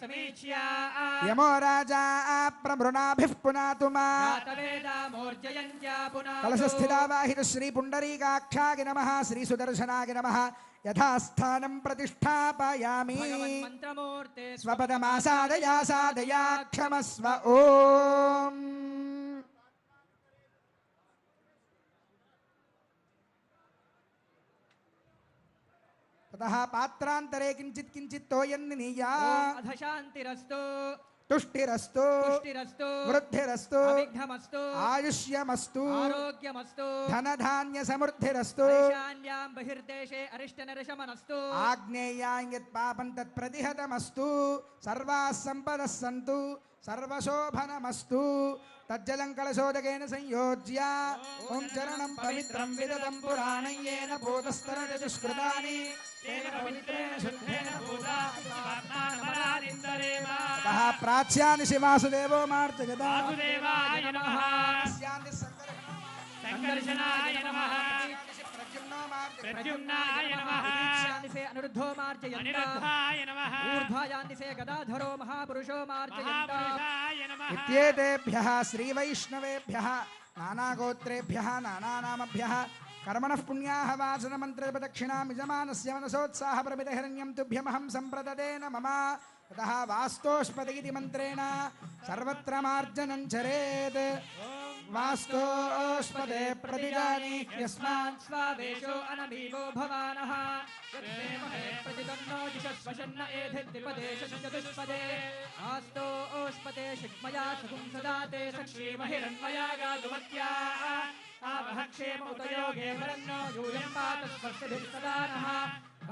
यमो राजा प्रमृणाभिः पुनातु मा कलशस्थितावाहित श्री पुण्डरीकाक्षाय नमः श्री सुदर्शनाय नमः यथास्थानं प्रतिष्ठापयामि स्वपदमासादया सादया क्षमस्व ओम। ततः पात्रांतरे किंचित किंचित तोयन्निया अधशान्तिरस्तु तुष्टिरस्तु पुष्टिरस्तु वृद्धिरस्तु अविघ्नमस्तु आयुष्यमस्तु आरोग्यमस्तु धनधान्य समृद्धिरस्तु ईशान्यां बहिर्देशे अरिष्टनरशमनस्तु आग्नेयां यत् पापं तत् प्रतिहतमस्तु सर्वाः सम्पदः सन्तु सर्वशोभनमस्तु तज्जलं कलशोदकेन संयोज्य ओं चरणं पवित्रं विदतं पुराणं येन भूतस्तरचतुष्कृतानि तेन पवित्रेण शुद्धेन भूता ततः प्राच्यानि शिवासुदेवो मार्जयदा वासुदेवाय नमः संकर्षणाय नमः प्रद्युम्नाय नमः अनिरुद्धो मार्जयन्ताय नमः ऊर्ध्वायान्दिसे गदाधरो महापुरुषो मार्जयन्ताय नमः इत्येतेभ्यः श्रीवैष्णवेभ्यः नानागोत्रेभ्यः नानानामभ्यः कर्मणः पुण्याः वासनमन्त्रप्रदक्षिणां यजमानस्य मनसोत्साह प्रमितहिरण्यं तुभ्यमहं सम्प्रददे नमः। ततः वास्तोष्पद इति मन्त्रेण सर्वत्र मार्जनं चरेत् वास्तोष्पदे प्रतिजानी यस्मात् स्वावेशो अनमीवो भवानः प्रतिदन्नो दिशस्वशन्न एधिर्द्विपदेश चतुष्पदे आस्तो ओष्पदे शिग्मया सुखं सदा ते सक्षीमहिरन्मया गातुमत्या आवह क्षेम उतयोगे वरन्नो यूयं पात स्वस्तिभिः सदा नः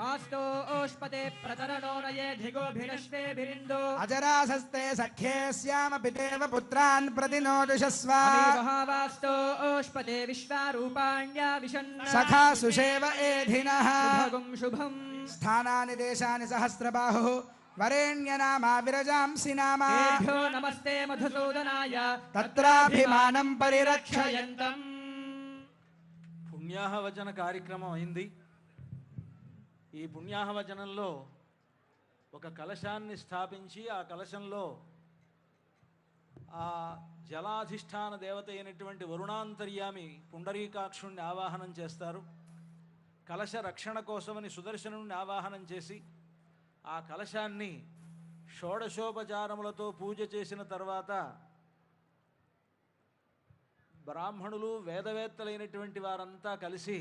आस्तो ओष्पदे प्रतरणो नये धिगोभिरश्वेभिरिन्दो अजरासस्ते सख्ये स्याम पितेव पुत्रान् प्रतिनोदिशस्व महावास्तो ओष्पदे विश्वारूपाण्या विशन् सखा सुषेव एधिनः शुभगुं शुभम् स्थानानि देशानि सहस्रबाहुः वरेण्यनामा विरजांसि नामा तेभ्यो नमस्ते मधुसूदनाय तत्राभिमानं परिरक्षयन्तम्। పుణ్యాహవచన కార్యక్రమం అయింది. ఈ పుణ్యాహవచనంలో ఒక కలశాన్ని స్థాపించి ఆ కలశంలో ఆ జలాధిష్టాన దేవత అయినటువంటి వరుణాంతర్యామి పుండరీకాక్షుణ్ణి ఆవాహనం చేస్తారు. కలశ రక్షణ కోసమని సుదర్శనుణ్ణి ఆవాహనం చేసి ఆ కలశాన్ని షోడశోపచారములతో పూజ చేసిన తర్వాత బ్రాహ్మణులు వేదవేత్తలైనటువంటి వారంతా కలిసి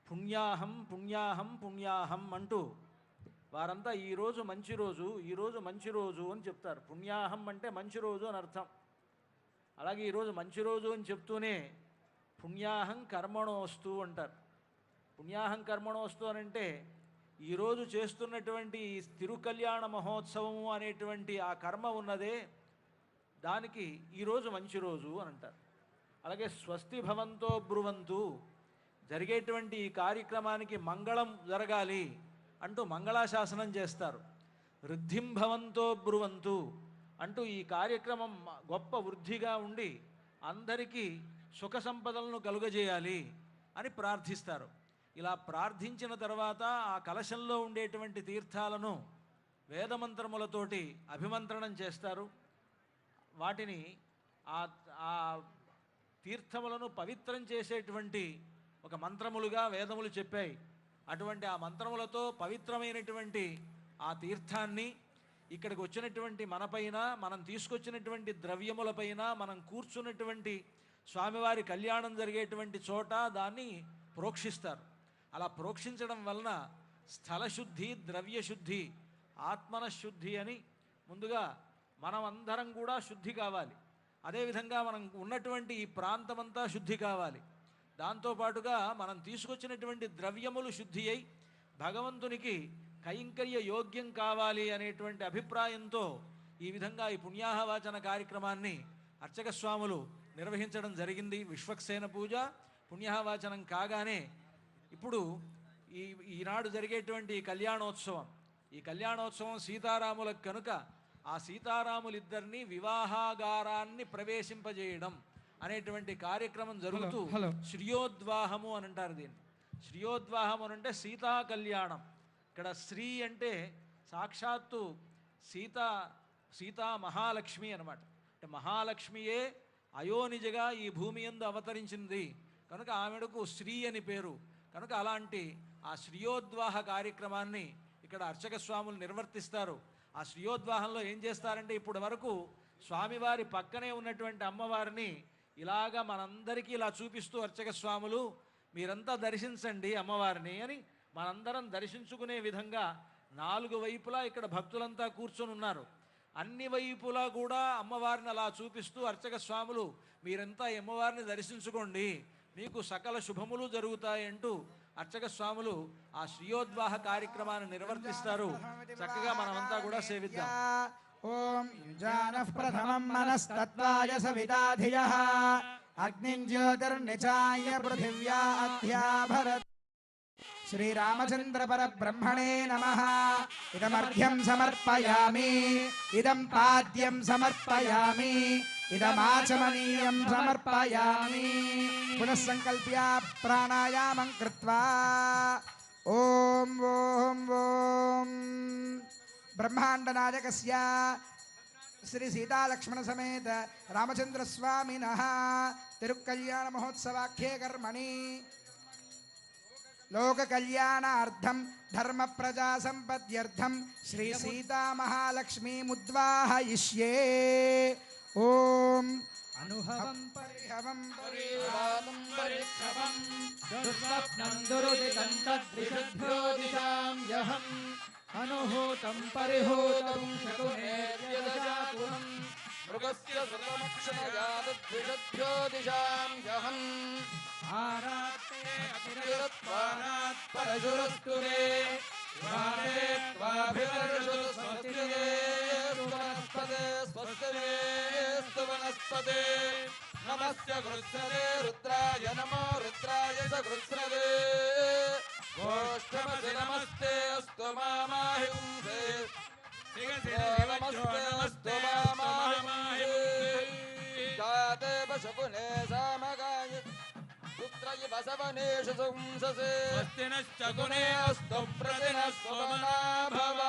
పుణ్యాహం పుణ్యాహం పుణ్యాహం అంటూ వారంతా ఈరోజు మంచి రోజు, ఈరోజు మంచి రోజు అని చెప్తారు. పుణ్యాహం అంటే మంచి రోజు అని అర్థం. అలాగే ఈరోజు మంచి రోజు అని చెప్తూనే పుణ్యాహం కర్మణోస్తు అంటారు. పుణ్యాహం కర్మణోస్తు అని అంటే ఈరోజు చేస్తున్నటువంటి తిరుకల్యాణ మహోత్సవము అనేటువంటి ఆ కర్మ ఉన్నదే దానికి ఈరోజు మంచి రోజు అని అంటారు. అలాగే స్వస్తి భవంతో బ్రువంతు జరిగేటువంటి ఈ కార్యక్రమానికి మంగళం జరగాలి అంటూ మంగళాశాసనం చేస్తారు. వృద్ధిం భవంతో బ్రువంతు అంటూ ఈ కార్యక్రమం గొప్ప వృద్ధిగా ఉండి అందరికీ సుఖ సంపదలను కలుగజేయాలి అని ప్రార్థిస్తారు. ఇలా ప్రార్థించిన తర్వాత ఆ కలశంలో ఉండేటువంటి తీర్థాలను వేదమంత్రములతోటి అభిమంత్రణం చేస్తారు. వాటిని ఆ తీర్థములను పవిత్రం చేసేటువంటి ఒక మంత్రములుగా వేదములు చెప్పాయి. అటువంటి ఆ మంత్రములతో పవిత్రమైనటువంటి ఆ తీర్థాన్ని ఇక్కడికి వచ్చినటువంటి మనపైన, మనం తీసుకొచ్చినటువంటి ద్రవ్యములపైన, మనం కూర్చున్నటువంటి స్వామివారి కళ్యాణం జరిగేటువంటి చోట దాన్ని ప్రోక్షిస్తారు. అలా ప్రోక్షించడం వలన స్థలశుద్ధి, ద్రవ్యశుద్ధి, ఆత్మనశుద్ధి అని ముందుగా మనం అందరం కూడా శుద్ధి కావాలి. అదేవిధంగా మనం ఉన్నటువంటి ఈ ప్రాంతమంతా శుద్ధి కావాలి. దాంతోపాటుగా మనం తీసుకొచ్చినటువంటి ద్రవ్యములు శుద్ధి అయి భగవంతునికి కైంకర్య యోగ్యం కావాలి అనేటువంటి అభిప్రాయంతో ఈ విధంగా ఈ పుణ్యాహవాచన కార్యక్రమాన్ని అర్చక స్వాములు నిర్వహించడం జరిగింది. విశ్వక్సేన పూజ పుణ్యాహవాచనం కాగానే ఇప్పుడు ఈనాడు జరిగేటువంటి ఈ కళ్యాణోత్సవం సీతారాములకు కనుక ఆ సీతారాములిద్దరినీ వివాహాగారాన్ని ప్రవేశింపజేయడం అనేటువంటి కార్యక్రమం జరుగుతూ శ్రియోద్వాహము అని అంటారు. దీన్ని శ్రియోద్వాహం అని అంటే సీతా కళ్యాణం. ఇక్కడ శ్రీ అంటే సాక్షాత్తు సీతా మహాలక్ష్మి అనమాట. అంటే మహాలక్ష్మియే అయోనిజగా ఈ భూమి యందు అవతరించింది కనుక ఆమెడకు శ్రీ అని పేరు. కనుక అలాంటి ఆ శ్రీయోద్వాహ కార్యక్రమాన్ని ఇక్కడ అర్చక స్వాములు నిర్వర్తిస్తారు. ఆ శ్రీయోద్వాహంలో ఏం చేస్తారంటే ఇప్పటి వరకు స్వామివారి పక్కనే ఉన్నటువంటి అమ్మవారిని ఇలాగా మనందరికీ ఇలా చూపిస్తూ అర్చక స్వాములు మీరంతా దర్శించండి అమ్మవారిని అని మనందరం దర్శించుకునే విధంగా 4 వైపులా ఇక్కడ భక్తులంతా కూర్చొని ఉన్నారు. అన్ని వైపులా కూడా అమ్మవారిని అలా చూపిస్తూ అర్చక స్వాములు మీరంతా అమ్మవారిని దర్శించుకోండి, మీకు సకల శుభములు జరుగుతాయంటూ అర్చక స్వాములు ఆ శ్రీయోద్వాహ కార్యక్రమాన్ని నిర్వర్తిస్తారు. చక్కగా మనమంతా కూడా సేవిద్దాం. ఓం యుజానః ప్రథమం మనస్తత్వాయ సవితాధియః అగ్నిం జ్యోతిర్నిచాయ పృథివ్యా అధ్యాభరత్. శ్రీరామచంద్ర పరబ్రహ్మణే నమః. ఇదమర్ఘ్యం సమర్పయామి, ఇదం పాద్యం సమర్పయామి, ఇదమాచమనీయం సమర్పయామి. పునః సంకల్ప్య ప్రాణాయామం కృత్వా ఓం ఓం ఓం బ్రహ్మాండ నాయకస్య శ్రీ సీతాలక్ష్మణ సమేత రామచంద్ర స్వామినః తిరుకల్యాణ మహోత్సవాఖ్యే కర్మణి లోక కళ్యాణార్థం ధర్మ ప్రజా సంపద్యర్థం శ్రీ సీతా మహాలక్ష్మీ ముద్వాహయిష్యే. ఓం అనుహవం పరిహవం పరిహామం పరిక్షవం దుర్స్వప్నం దురుదితం తద్విషుద్ధో దిశామ్యహం అనుహూతం పరిహూతం శకునేర్యదశాకులం మృగస్య సర్వమక్షమజాతద్విషభ్యో దిశామ్యహం ఆరాత్తే అతిరత్వానాత్ పరశురస్తురే వారే త్వాభివర్షతు స్వస్తిరేస్తు వనస్పతే స్వస్తిరేస్తు వనస్పతే. నమస్య కృత్సరే రుద్రాయ నమో రుద్రాయ స కృత్సరే గోష్ఠమసి నమస్తే అస్తు మామాహి పుంసే నమస్తే అస్తు మామాహి జాతే పశుకునే సామగాయ పుత్రయ బసవనేషు సంససే స్వస్తినశ్చకునే అస్తు ప్రతినస్వమనా భవ.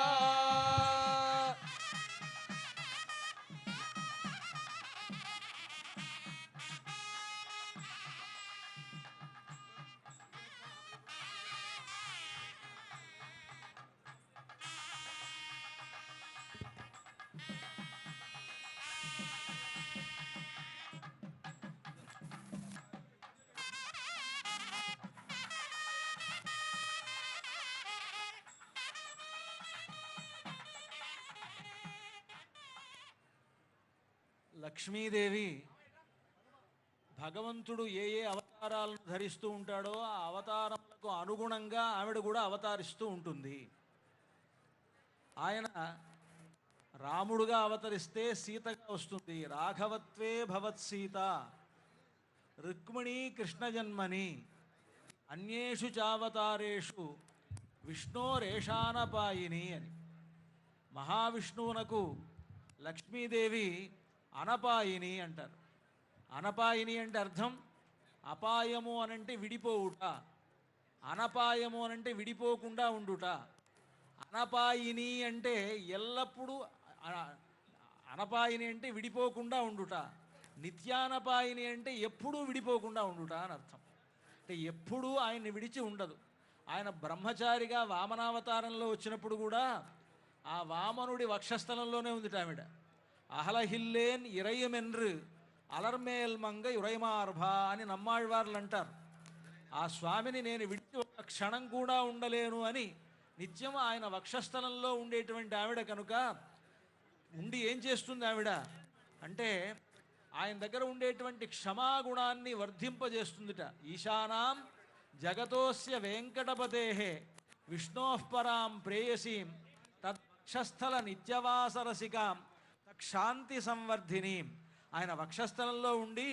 లక్ష్మీదేవి భగవంతుడు ఏ ఏ అవతారాలను ధరిస్తూ ఉంటాడో ఆ అవతారములకు అనుగుణంగా ఆవిడ కూడా అవతరిస్తూ ఉంటుంది. ఆయన రాముడుగా అవతరిస్తే సీతగా వస్తుంది. రాఘవత్వే భవత్ సీత రుక్మిణీ కృష్ణ జన్మని అన్యేషు చావతారేషు విష్ణోరేషానపాయిని అని. మహావిష్ణువునకు లక్ష్మీదేవి అనపాయిని అంటారు. అనపాయిని అంటే అర్థం అపాయము అనంటే విడిపోవుట, అనపాయము అనంటే విడిపోకుండా ఉండుట. అనపాయిని అంటే ఎల్లప్పుడూ అనపాయిని అంటే విడిపోకుండా ఉండుట. నిత్యానపాయిని అంటే ఎప్పుడూ విడిపోకుండా ఉండుట అని అర్థం. అంటే ఎప్పుడూ ఆయన్ని విడిచి ఉండదు. ఆయన బ్రహ్మచారిగా వామనావతారంలో వచ్చినప్పుడు కూడా ఆ వామనుడి వక్షస్థలంలోనే ఉంది ఆవిడ. అహలహిల్లేన్ ఇరయమెన్రు అలర్మేల్ మంగ యురైమార్భా అని నమ్మాళ్వార్లు అంటారు. ఆ స్వామిని నేను విడిచి ఒక క్షణం కూడా ఉండలేను అని నిత్యం ఆయన వక్షస్థలంలో ఉండేటువంటి ఆవిడ కనుక ఉండి ఏం చేస్తుంది ఆవిడ అంటే ఆయన దగ్గర ఉండేటువంటి క్షమాగుణాన్ని వర్ధింపజేస్తుందిట. ఈశానాం జగతోస్య వెంకటపతే విష్ణోః పరాం ప్రేయసీం తద్వక్షస్థల నిత్యవాసరసికాం శాంతి సంవర్ధిని. ఆయన వక్షస్థలంలో ఉండి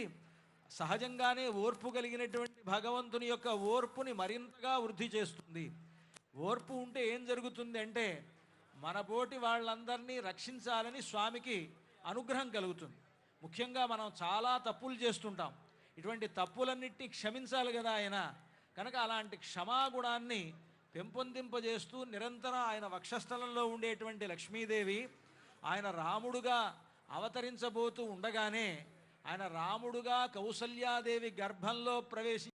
సహజంగానే ఓర్పు కలిగినటువంటి భగవంతుని యొక్క ఓర్పుని మరింతగా వృద్ధి చేస్తుంది. ఓర్పు ఉంటే ఏం జరుగుతుంది అంటే మన పోటీ వాళ్ళందరినీ రక్షించాలని స్వామికి అనుగ్రహం కలుగుతుంది. ముఖ్యంగా మనం చాలా తప్పులు చేస్తుంటాం. ఇటువంటి తప్పులన్నిటినీ క్షమించాలి కదా ఆయన. కనుక అలాంటి క్షమాగుణాన్ని పెంపొందింపజేస్తూ నిరంతరం ఆయన వక్షస్థలంలో ఉండేటువంటి లక్ష్మీదేవి ఆయన రాముడుగా అవతరించబోతూ ఉండగానే ఆయన రాముడుగా కౌసల్యాదేవి గర్భంలో